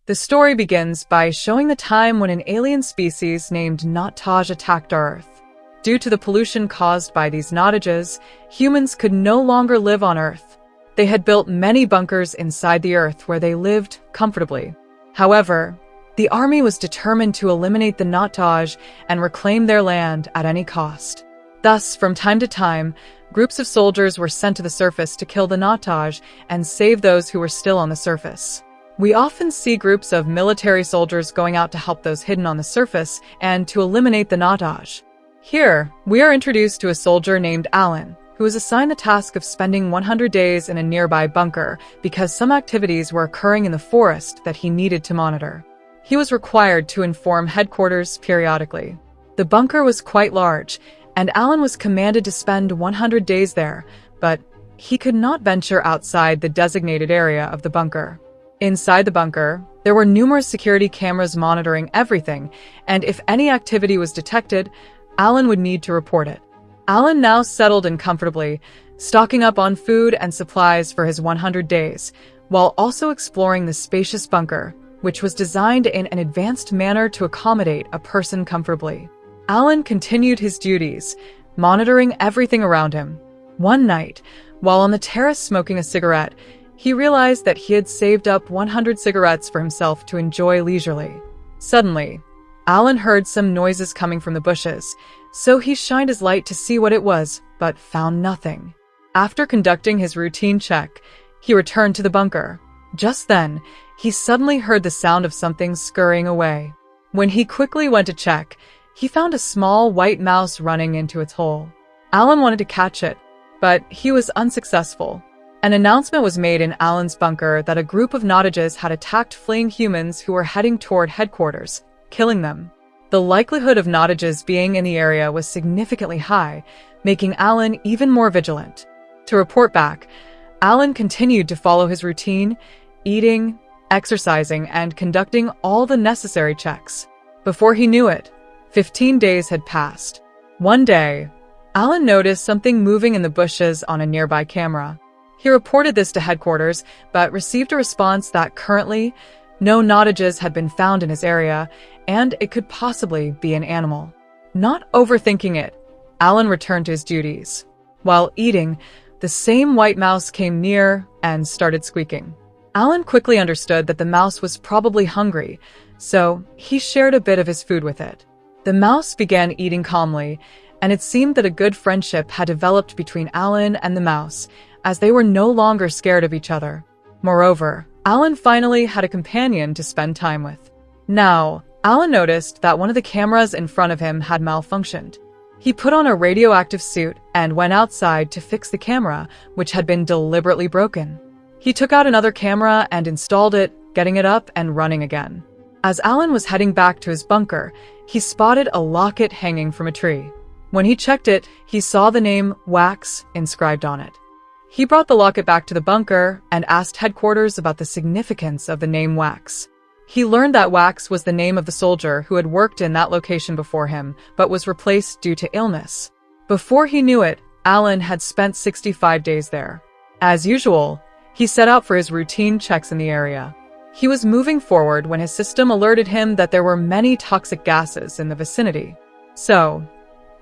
The story begins by showing the time when an alien species named Nottage attacked Earth. Due to the pollution caused by these notages, humans could no longer live on Earth. They had built many bunkers inside the Earth where they lived comfortably. However, the army was determined to eliminate the Nottage and reclaim their land at any cost. Thus, from time to time, groups of soldiers were sent to the surface to kill the Nottage and save those who were still on the surface. We often see groups of military soldiers going out to help those hidden on the surface and to eliminate the Nottage. Here, we are introduced to a soldier named Alan, who was assigned the task of spending 100 days in a nearby bunker because some activities were occurring in the forest that he needed to monitor. He was required to inform headquarters periodically. The bunker was quite large, and Alan was commanded to spend 100 days there, but he could not venture outside the designated area of the bunker. Inside the bunker, there were numerous security cameras monitoring everything, and if any activity was detected, Alan would need to report it. Alan now settled in comfortably, stocking up on food and supplies for his 100 days, while also exploring the spacious bunker, which was designed in an advanced manner to accommodate a person comfortably. Alan continued his duties, monitoring everything around him. One night, while on the terrace smoking a cigarette, he realized that he had saved up 100 cigarettes for himself to enjoy leisurely. Suddenly, Alan heard some noises coming from the bushes, so he shined his light to see what it was, but found nothing. After conducting his routine check, he returned to the bunker. Just then, he suddenly heard the sound of something scurrying away. When he quickly went to check, he found a small white mouse running into its hole. Alan wanted to catch it, but he was unsuccessful. An announcement was made in Alan's bunker that a group of notages had attacked fleeing humans who were heading toward headquarters, killing them. The likelihood of notages being in the area was significantly high, making Alan even more vigilant. To report back, Alan continued to follow his routine, eating, exercising, and conducting all the necessary checks. Before he knew it, 15 days had passed. One day, Alan noticed something moving in the bushes on a nearby camera. He reported this to headquarters, but received a response that currently, no notages had been found in his area, and it could possibly be an animal. Not overthinking it, Alan returned to his duties. While eating, the same white mouse came near and started squeaking. Alan quickly understood that the mouse was probably hungry, so he shared a bit of his food with it. The mouse began eating calmly, and it seemed that a good friendship had developed between Alan and the mouse, as they were no longer scared of each other. Moreover, Alan finally had a companion to spend time with. Now, Alan noticed that one of the cameras in front of him had malfunctioned. He put on a radioactive suit and went outside to fix the camera, which had been deliberately broken. He took out another camera and installed it, getting it up and running again. As Alan was heading back to his bunker, he spotted a locket hanging from a tree. When he checked it, he saw the name Wax inscribed on it. He brought the locket back to the bunker and asked headquarters about the significance of the name Wax. He learned that Wax was the name of the soldier who had worked in that location before him, but was replaced due to illness. Before he knew it, Alan had spent 65 days there. As usual, he set out for his routine checks in the area. He was moving forward when his system alerted him that there were many toxic gases in the vicinity. So,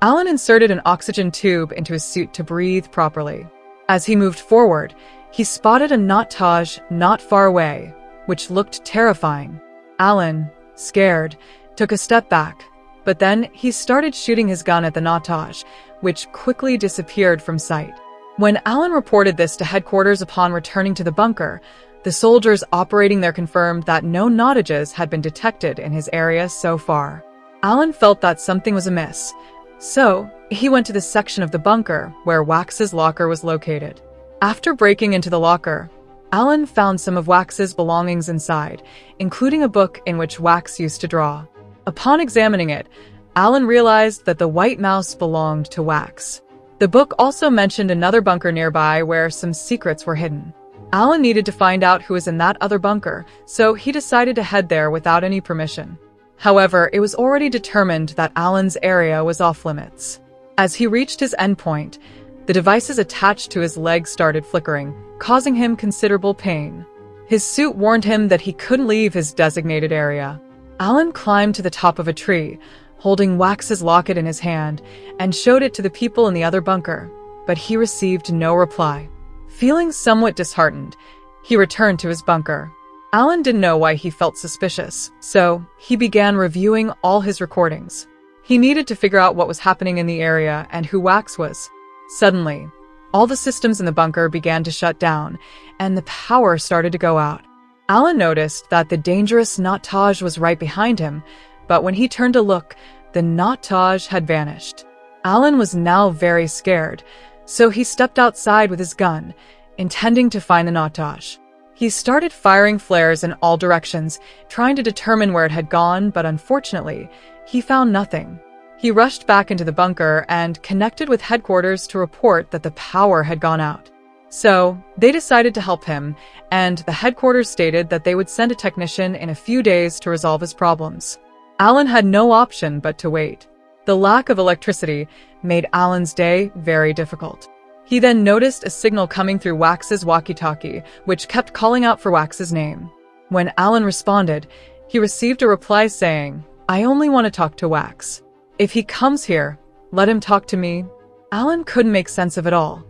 Alan inserted an oxygen tube into his suit to breathe properly. As he moved forward, he spotted a Nottage not far away, which looked terrifying. Alan, scared, took a step back, but then he started shooting his gun at the Nottage, which quickly disappeared from sight. When Alan reported this to headquarters upon returning to the bunker, the soldiers operating there confirmed that no Nottages had been detected in his area so far. Alan felt that something was amiss, so he went to the section of the bunker where Wax's locker was located. After breaking into the locker, Alan found some of Wax's belongings inside, including a book in which Wax used to draw. Upon examining it, Alan realized that the white mouse belonged to Wax. The book also mentioned another bunker nearby where some secrets were hidden. Alan needed to find out who was in that other bunker, so he decided to head there without any permission. However, it was already determined that Alan's area was off-limits. As he reached his endpoint, the devices attached to his legs started flickering, causing him considerable pain. His suit warned him that he couldn't leave his designated area. Alan climbed to the top of a tree, holding Wax's locket in his hand, and showed it to the people in the other bunker, but he received no reply. Feeling somewhat disheartened, he returned to his bunker. Alan didn't know why he felt suspicious, so he began reviewing all his recordings. He needed to figure out what was happening in the area and who Wax was. Suddenly, all the systems in the bunker began to shut down, and the power started to go out. Alan noticed that the dangerous Nataj was right behind him, but when he turned to look, the Nataj had vanished. Alan was now very scared, so he stepped outside with his gun, intending to find the Nataj. He started firing flares in all directions, trying to determine where it had gone, but unfortunately, he found nothing. He rushed back into the bunker and connected with headquarters to report that the power had gone out. So, they decided to help him, and the headquarters stated that they would send a technician in a few days to resolve his problems. Alan had no option but to wait. The lack of electricity made Alan's day very difficult. He then noticed a signal coming through Wax's walkie-talkie, which kept calling out for Wax's name. When Alan responded, he received a reply saying, "I only want to talk to Wax. If he comes here, let him talk to me." Alan couldn't make sense of it all.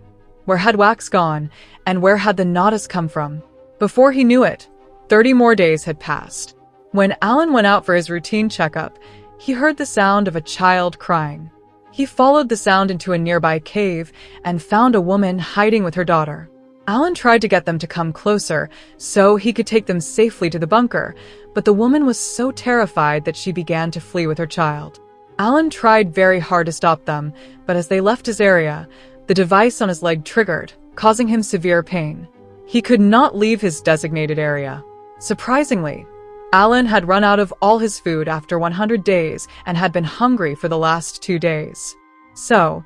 Where had Wax gone, and where had the Natas come from? Before he knew it, 30 more days had passed. When Alan went out for his routine checkup, he heard the sound of a child crying. He followed the sound into a nearby cave and found a woman hiding with her daughter. Alan tried to get them to come closer so he could take them safely to the bunker, but the woman was so terrified that she began to flee with her child. Alan tried very hard to stop them, but as they left his area, the device on his leg triggered, causing him severe pain. He could not leave his designated area. Surprisingly, Alan had run out of all his food after 100 days and had been hungry for the last 2 days. So,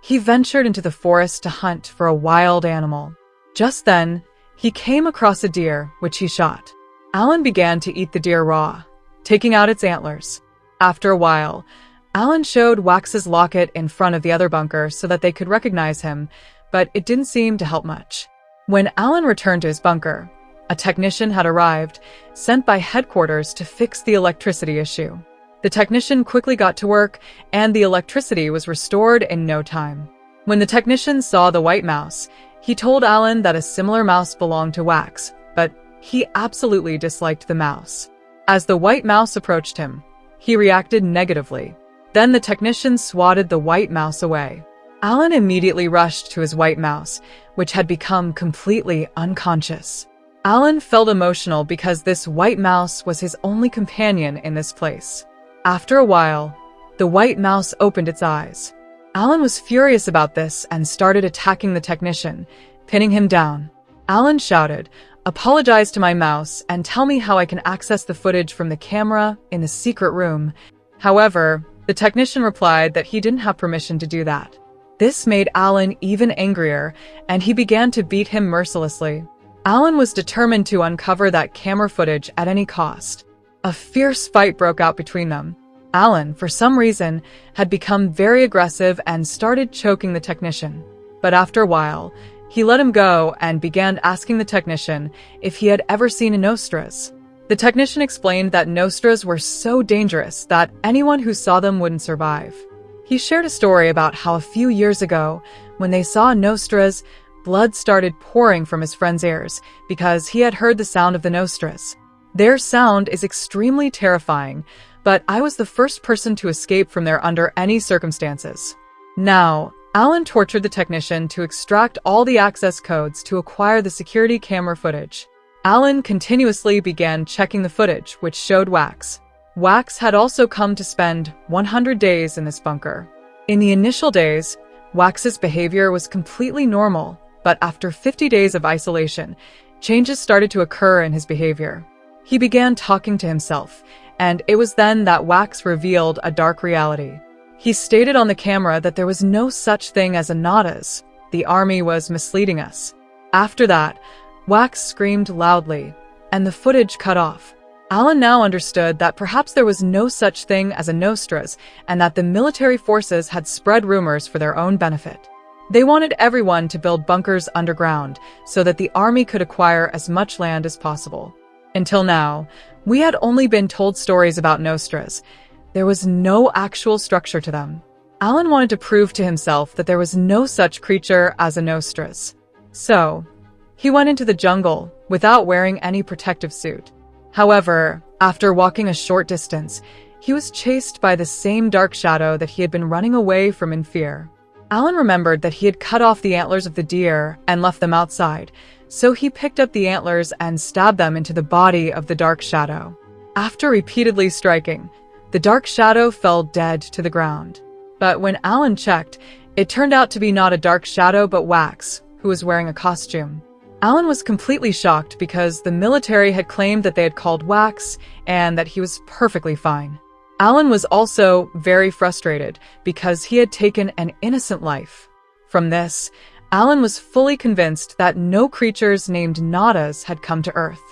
he ventured into the forest to hunt for a wild animal. Just then, he came across a deer, which he shot. Alan began to eat the deer raw, taking out its antlers. After a while, Alan showed Wax's locket in front of the other bunker so that they could recognize him, but it didn't seem to help much. When Alan returned to his bunker, a technician had arrived, sent by headquarters to fix the electricity issue. The technician quickly got to work, and the electricity was restored in no time. When the technician saw the white mouse, he told Alan that a similar mouse belonged to Wax, but he absolutely disliked the mouse. As the white mouse approached him, he reacted negatively. Then the technician swatted the white mouse away. Alan immediately rushed to his white mouse, which had become completely unconscious. Alan felt emotional because this white mouse was his only companion in this place. After a while, the white mouse opened its eyes. Alan was furious about this and started attacking the technician, pinning him down. Alan shouted, "Apologize to my mouse and tell me how I can access the footage from the camera in the secret room." However, the technician replied that he didn't have permission to do that. This made Alan even angrier, and he began to beat him mercilessly. Alan was determined to uncover that camera footage at any cost. A fierce fight broke out between them. Alan, for some reason, had become very aggressive and started choking the technician. But after a while, he let him go and began asking the technician if he had ever seen a Nostras. The technician explained that Nostras were so dangerous that anyone who saw them wouldn't survive. He shared a story about how a few years ago, when they saw Nostras, blood started pouring from his friend's ears because he had heard the sound of the Nostras. Their sound is extremely terrifying, but I was the first person to escape from there under any circumstances. Now, Alan tortured the technician to extract all the access codes to acquire the security camera footage. Alan continuously began checking the footage, which showed Wax. Wax had also come to spend 100 days in this bunker. In the initial days, Wax's behavior was completely normal, but after 50 days of isolation, changes started to occur in his behavior. He began talking to himself, and it was then that Wax revealed a dark reality. He stated on the camera that there was no such thing as a Natas. The army was misleading us. After that, Wax screamed loudly, and the footage cut off. Alan now understood that perhaps there was no such thing as a Nostras, and that the military forces had spread rumors for their own benefit. They wanted everyone to build bunkers underground so that the army could acquire as much land as possible. Until now, we had only been told stories about Nostras. There was no actual structure to them. Alan wanted to prove to himself that there was no such creature as a Nostras. So, he went into the jungle without wearing any protective suit. However, after walking a short distance, he was chased by the same dark shadow that he had been running away from in fear. Alan remembered that he had cut off the antlers of the deer and left them outside, so he picked up the antlers and stabbed them into the body of the dark shadow. After repeatedly striking, the dark shadow fell dead to the ground. But when Alan checked, it turned out to be not a dark shadow but Wax, who was wearing a costume. Alan was completely shocked because the military had claimed that they had called Wax and that he was perfectly fine. Alan was also very frustrated because he had taken an innocent life. From this, Alan was fully convinced that no creatures named Nadas had come to Earth.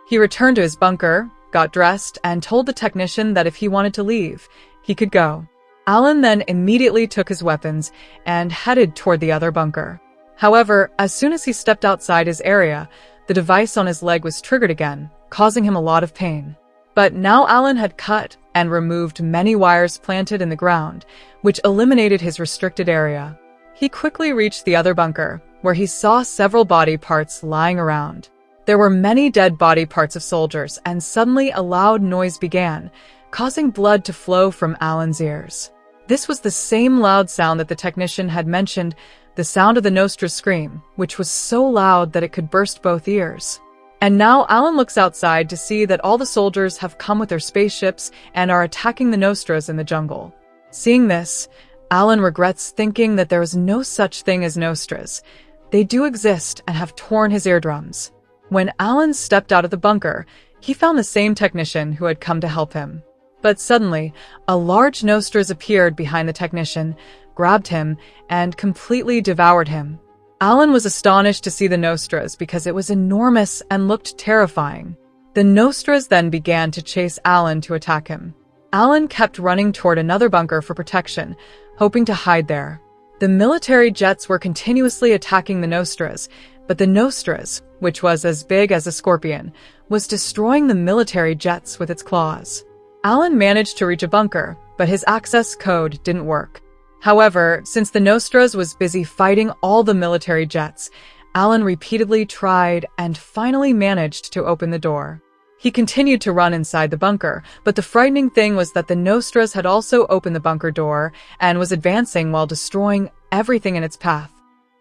He returned to his bunker, got dressed, and told the technician that if he wanted to leave, he could go. Alan then immediately took his weapons and headed toward the other bunker. However, as soon as he stepped outside his area, the device on his leg was triggered again, causing him a lot of pain. But now Alan had cut and removed many wires planted in the ground, which eliminated his restricted area. He quickly reached the other bunker, where he saw several body parts lying around. There were many dead body parts of soldiers, and suddenly a loud noise began, causing blood to flow from Alan's ears. This was the same loud sound that the technician had mentioned, the sound of the Nostra's scream, which was so loud that it could burst both ears. And now Alan looks outside to see that all the soldiers have come with their spaceships and are attacking the Nostras in the jungle. Seeing this, Alan regrets thinking that there is no such thing as Nostras. They do exist and have torn his eardrums. When Alan stepped out of the bunker, he found the same technician who had come to help him. But suddenly, a large Nostras appeared behind the technician, grabbed him, and completely devoured him. Alan was astonished to see the Nostras because it was enormous and looked terrifying. The Nostras then began to chase Alan to attack him. Alan kept running toward another bunker for protection, hoping to hide there. The military jets were continuously attacking the Nostras, but the Nostras, which was as big as a scorpion, was destroying the military jets with its claws. Alan managed to reach a bunker, but his access code didn't work. However, since the Nostras was busy fighting all the military jets, Alan repeatedly tried and finally managed to open the door. He continued to run inside the bunker, but the frightening thing was that the Nostras had also opened the bunker door and was advancing while destroying everything in its path.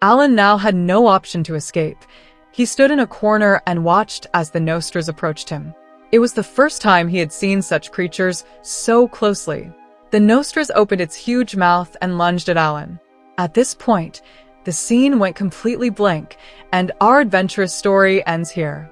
Alan now had no option to escape. He stood in a corner and watched as the Nostras approached him. It was the first time he had seen such creatures so closely. The Nostras opened its huge mouth and lunged at Alan. At this point, the scene went completely blank, and our adventurous story ends here.